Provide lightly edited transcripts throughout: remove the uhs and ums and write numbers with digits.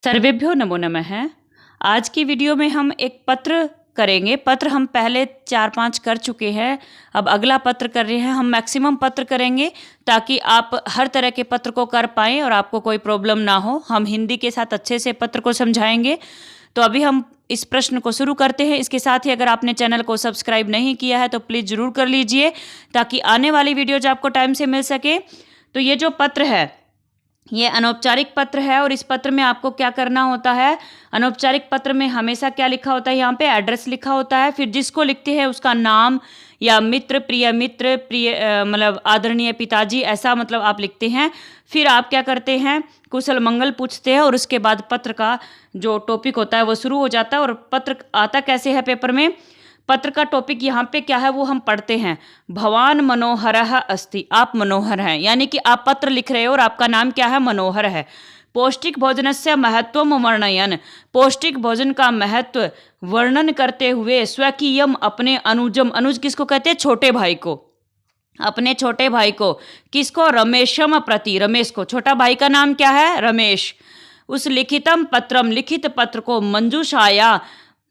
सर्वेभ्यो नमो नमः। आज की वीडियो में हम एक पत्र करेंगे। पत्र हम पहले 4-5 कर चुके हैं, अब अगला पत्र कर रहे हैं। हम मैक्सिमम पत्र करेंगे ताकि आप हर तरह के पत्र को कर पाएँ और आपको कोई प्रॉब्लम ना हो। हम हिंदी के साथ अच्छे से पत्र को समझाएंगे। तो अभी हम इस प्रश्न को शुरू करते हैं। इसके साथ ही अगर आपने चैनल को सब्सक्राइब नहीं किया है तो प्लीज़ ज़रूर कर लीजिए ताकि आने वाली वीडियोज आपको टाइम से मिल सके। तो ये जो पत्र है ये अनौपचारिक पत्र है और इस पत्र में आपको क्या करना होता है। अनौपचारिक पत्र में हमेशा क्या लिखा होता है, यहाँ पे एड्रेस लिखा होता है। फिर जिसको लिखते हैं उसका नाम या मित्र, प्रिय मतलब आदरणीय पिताजी, ऐसा मतलब आप लिखते हैं। फिर आप क्या करते हैं, कुशल मंगल पूछते हैं और उसके बाद पत्र का जो टॉपिक होता है वो शुरू हो जाता है। और पत्र आता कैसे है पेपर में, पत्र का टॉपिक यहाँ पे क्या है वो हम पढ़ते हैं। भवान मनोहरः अस्ति, आप मनोहर हैं, यानी कि आप पत्र लिख रहे हो और आपका नाम क्या है, मनोहर है। पौष्टिक भोजनस्य महत्वम वर्णयन्, पौष्टिक भोजन का महत्व वर्णन करते हुए स्वकीयम, अपने अनुजम, अनुज किसको कहते हैं, छोटे भाई को, अपने छोटे भाई को, किसको, रमेशम प्रति, रमेश को, छोटा भाई का नाम क्या है, रमेश। उस लिखितम पत्रम, लिखित पत्र को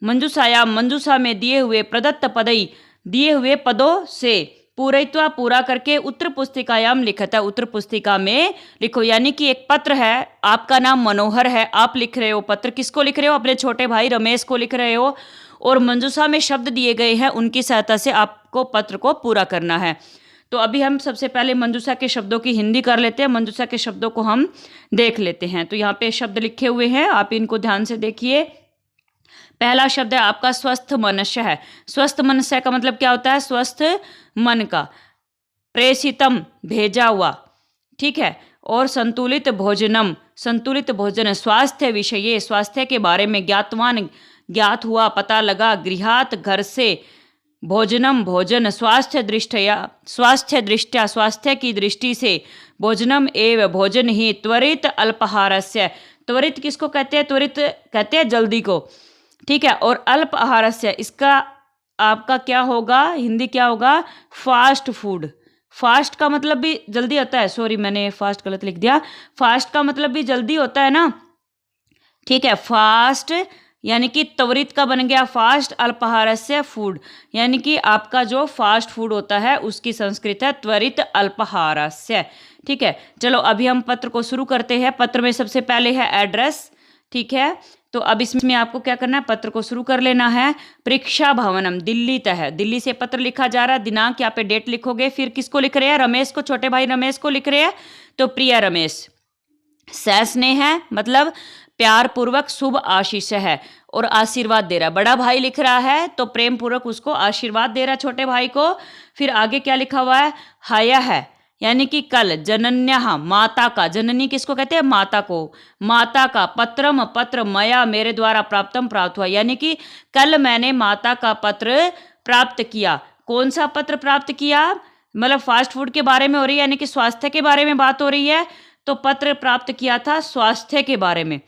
मंजूषा में दिए हुए प्रदत्त पदई, दिए हुए पदों से पूरयित्वा, पूरा करके उत्तर पुस्तिकायाम लिखता, उत्तर पुस्तिका में लिखो। यानी कि एक पत्र है, आपका नाम मनोहर है, आप लिख रहे हो पत्र, किसको लिख रहे हो, अपने छोटे भाई रमेश को लिख रहे हो और मंजूषा में शब्द दिए गए हैं, उनकी सहायता से आपको पत्र को पूरा करना है। तो अभी हम सबसे पहले मंजूषा के शब्दों की हिंदी कर लेते हैं, मंजूषा के शब्दों को हम देख लेते हैं। तो यहाँ पे शब्द लिखे हुए हैं, आप इनको ध्यान से देखिए। पहला शब्द है आपका स्वस्थ मनुष्य है। स्वस्थ मनुष्य का मतलब क्या होता है, स्वस्थ मन का। प्रेषितम, भेजा हुआ, ठीक है। और संतुलित भोजनम, संतुलित भोजन। स्वास्थ्य विषय, स्वास्थ्य के बारे में। ज्ञातवान, ज्ञात हुआ, पता लगा। गृहात, घर से। भोजनम, भोजन। स्वास्थ्य दृष्टया, स्वास्थ्य दृष्टया, स्वास्थ्य की दृष्टि से। भोजनम एव, भोजन ही। त्वरित अल्पाहारस्य, त्वरित किसको कहते हैं, त्वरित कहते हैं जल्दी को, ठीक है। और अल्प आहारस्य, इसका आपका क्या होगा, हिंदी क्या होगा, फास्ट फूड। फास्ट का मतलब भी जल्दी होता है, सॉरी मैंने फास्ट गलत लिख दिया, फास्ट का मतलब भी जल्दी होता है ना, ठीक है। फास्ट यानी कि त्वरित का बन गया फास्ट, अल्पाहारस्य फूड, यानी कि आपका जो फास्ट फूड होता है उसकी संस्कृत है त्वरित अल्पाहारस्य, ठीक है। चलो अभी हम पत्र को शुरू करते हैं। पत्र में सबसे पहले है एड्रेस, ठीक है। तो अब इसमें आपको क्या करना है, पत्र को शुरू कर लेना है। परीक्षा भवनम, दिल्ली तह, दिल्ली से पत्र लिखा जा रहा है। दिनांक यहाँ पे डेट लिखोगे। फिर किसको लिख रहे हैं, रमेश को, छोटे भाई रमेश को लिख रहे हैं, तो प्रिय रमेश। स्नेह है मतलब प्यार पूर्वक शुभ आशीष है और आशीर्वाद दे रहा है। बड़ा भाई लिख रहा है तो प्रेम पूर्वक उसको आशीर्वाद दे रहा है छोटे भाई को। फिर आगे क्या लिखा हुआ है, हया है, यानी कि कल। जनन्या, माता का, जननी किसको कहते हैं, माता को, माता का। पत्रम, पत्र। मया, मेरे द्वारा। प्राप्तम, प्राप्त हुआ, यानी कि कल मैंने माता का पत्र प्राप्त किया। कौन सा पत्र प्राप्त किया, मतलब फास्ट फूड के बारे में हो रही है, यानी कि स्वास्थ्य के बारे में बात हो रही है। तो पत्र प्राप्त किया था स्वास्थ्य के बारे में,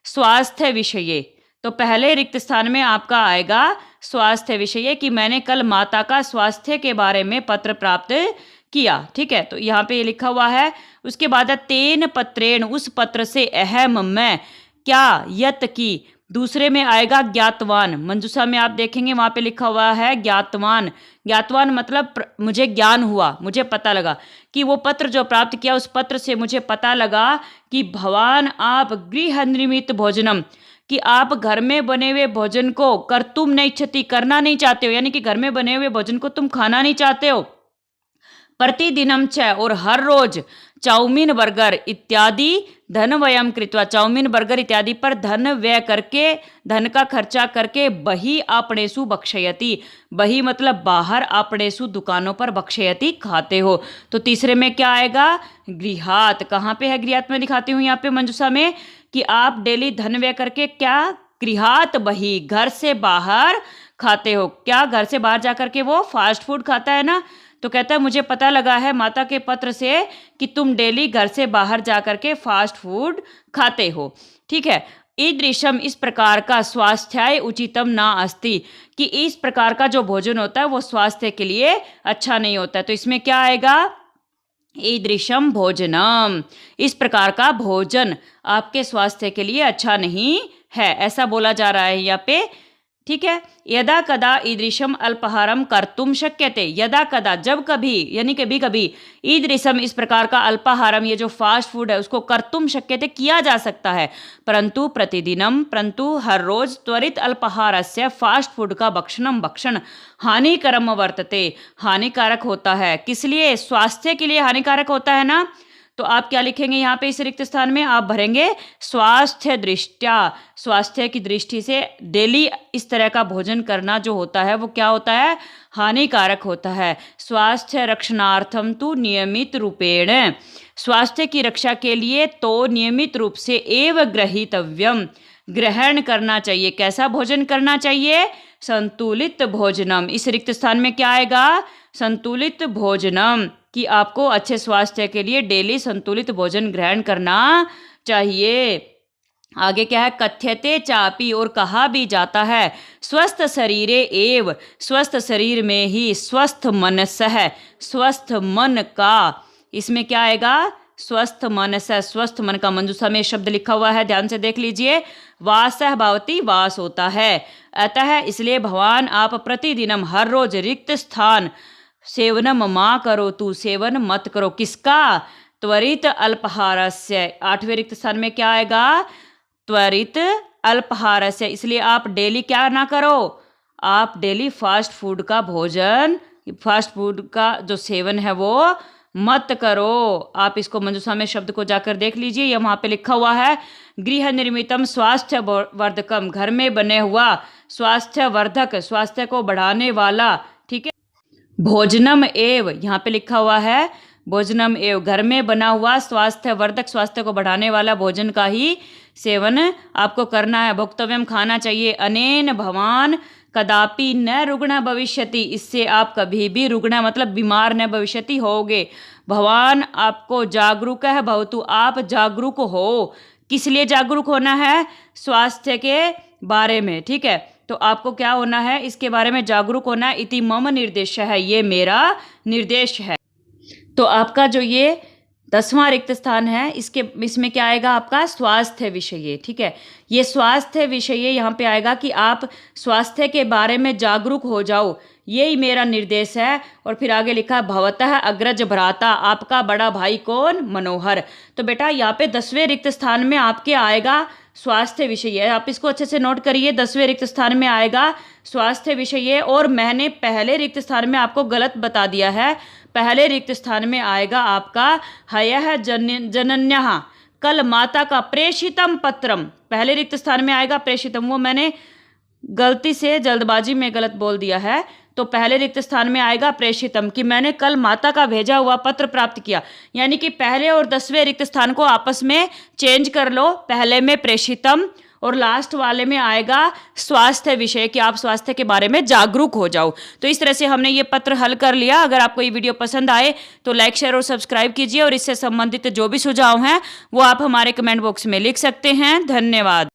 स्वास्थ्य विषय। तो पहले रिक्त स्थान में आपका आएगा स्वास्थ्य विषय, कि मैंने कल माता का स्वास्थ्य के बारे में पत्र प्राप्त किया, ठीक है। तो यहाँ पे ये लिखा हुआ है। उसके बाद है तेन पत्रेण, उस पत्र से। अहम, मैं। क्या, यत की। दूसरे में आएगा ज्ञातवान। मंजूषा में आप देखेंगे वहाँ पे लिखा हुआ है ज्ञातवान। ज्ञातवान मतलब मुझे ज्ञान हुआ, मुझे पता लगा कि वो पत्र जो प्राप्त किया उस पत्र से मुझे पता लगा कि भवान, आप गृह निर्मित भोजनम, कि आप घर में बने हुए भोजन को कर्तुम नहीं इच्छति, करना नहीं चाहते हो, यानी कि घर में बने हुए भोजन को तुम खाना नहीं चाहते हो। प्रतिदिनम च, और हर रोज। चाउमीन, बर्गर इत्यादि धन व्ययम कृत्वा, चाउमीन बर्गर इत्यादि पर धन व्यय करके, धन का खर्चा करके। बही आपणेषु भक्षयति, बही मतलब बाहर, आपणेषु दुकानों पर, भक्षयति खाते हो। तो तीसरे में क्या आएगा, गृहात। कहाँ पे है गृहात, मैं दिखाती हूँ यहाँ पे मंजूषा में, कि आप डेली धन व्यय करके क्या, गृहात बही, घर से बाहर खाते हो। क्या, घर से बाहर जाकर के वो फास्ट फूड खाता है ना। तो कहता है मुझे पता लगा है माता के पत्र से कि तुम डेली घर से बाहर जाकर के फास्ट फूड खाते हो, ठीक है। ईदृशम, इस प्रकार का। स्वास्थ्याय उचितम ना अस्ति, कि इस प्रकार का जो भोजन होता है वो स्वास्थ्य के लिए अच्छा नहीं होता है। तो इसमें क्या आएगा, ईदृशम भोजनम, इस प्रकार का भोजन आपके स्वास्थ्य के लिए अच्छा नहीं है, ऐसा बोला जा रहा है यहाँ पे। ठीक है। यदा कदा ईदृशम अल्पाहारम कर्तुम शक्यते, यदा कदा जब कभी यानी कभी कभी, ईदृशम इस प्रकार का अल्पाहारम ये जो फास्ट फूड है उसको कर्तुम शक्यते किया जा सकता है, परंतु प्रतिदिनम परंतु हर रोज त्वरित अल्पाहारस्य फास्ट फूड का भक्षणम भक्षण हानिकरम वर्तते, हानिकारक होता है। किस लिए? स्वास्थ्य के लिए हानिकारक होता है ना। तो आप क्या लिखेंगे यहाँ पे इस रिक्त स्थान में? आप भरेंगे स्वास्थ्य दृष्टया, स्वास्थ्य की दृष्टि से डेली इस तरह का भोजन करना जो होता है वो क्या होता है? हानिकारक होता है। स्वास्थ्य रक्षणार्थम तु नियमित रूपेण, स्वास्थ्य की रक्षा के लिए तो नियमित रूप से एव ग्रहीतव्यम, ग्रहण करना चाहिए। कैसा भोजन करना चाहिए? संतुलित भोजनम। इस रिक्त स्थान में क्या आएगा? संतुलित भोजनम, कि आपको अच्छे स्वास्थ्य के लिए डेली संतुलित भोजन ग्रहण करना चाहिए। आगे क्या है? कथ्यते चापी, और कहा भी जाता है, स्वस्थ शरीरे एव, स्वस्थ शरीर में ही स्वस्थ मनसः, स्वस्थ मन का, इसमें क्या आएगा? स्वस्थ मनसः, स्वस्थ मन का मंजूषा में शब्द लिखा हुआ है, ध्यान से देख लीजिए। वासः भवति, वास होता है। अतः इसलिए भगवान आप प्रतिदिनम हर रोज रिक्त स्थान सेवनम माँ करो, तू सेवन मत करो। किसका? त्वरित अल्पाहारस्य। 8वें रिक्त स्थान में क्या आएगा? त्वरित अल्पाहारस्य। इसलिए आप डेली क्या ना करो, आप डेली फास्ट फूड का भोजन, फास्ट फूड का जो सेवन है वो मत करो। आप इसको मंजूषा में शब्द को जाकर देख लीजिए, ये वहाँ पे लिखा हुआ है, गृह निर्मितम स्वास्थ्य वर्धकम, घर में बने हुआ स्वास्थ्य वर्धक, स्वास्थ्य को बढ़ाने वाला। ठीक है। भोजनम एव, यहाँ पे लिखा हुआ है भोजनम एव, घर में बना हुआ स्वास्थ्य वर्धक, स्वास्थ्य को बढ़ाने वाला भोजन का ही सेवन आपको करना है। भोक्तव्यम, खाना चाहिए। अनेन भवान कदापि न रुग्ण भविष्यति, इससे आप कभी भी रुग्ण मतलब बीमार न भविष्यति होगे। भगवान आपको जागरूक है भवतु, आप जागरूक हो। किस लिए जागरूक होना है? स्वास्थ्य के बारे में। ठीक है। तो आपको क्या होना है? इसके बारे में जागरूक होना है। इति मम निर्देश है, ये मेरा निर्देश है। तो आपका जो ये 10वां रिक्त स्थान है, इसमें क्या आएगा? आपका स्वास्थ्य विषय। ठीक है। ये स्वास्थ्य विषय यहाँ पे आएगा कि आप स्वास्थ्य के बारे में जागरूक हो जाओ, यही मेरा निर्देश है। और फिर आगे लिखा भवतः अग्रज भ्राता, आपका बड़ा भाई कौन? मनोहर। तो बेटा यहाँ पे 10वें रिक्त स्थान में आपके आएगा स्वास्थ्य विषय, आप इसको अच्छे से नोट करिए। 10वें रिक्त स्थान में आएगा स्वास्थ्य विषय, और मैंने पहले रिक्त स्थान में आपको गलत बता दिया है। पहले रिक्त स्थान में आएगा आपका हयः जनन्यः, कल माता का प्रेषितम पत्रम, पहले रिक्त स्थान में आएगा प्रेषितम, वो मैंने गलती से जल्दबाजी में गलत बोल दिया है। तो पहले रिक्त स्थान में आएगा प्रेषितम, कि मैंने कल माता का भेजा हुआ पत्र प्राप्त किया। यानी कि पहले और 10वें रिक्त स्थान को आपस में चेंज कर लो, पहले में प्रेषितम और लास्ट वाले में आएगा स्वास्थ्य विषय, कि आप स्वास्थ्य के बारे में जागरूक हो जाओ। तो इस तरह से हमने ये पत्र हल कर लिया। अगर आपको ये वीडियो पसंद आए तो लाइक, शेयर और सब्सक्राइब कीजिए, और इससे संबंधित जो भी सुझाव हैं वो आप हमारे कमेंट बॉक्स में लिख सकते हैं। धन्यवाद।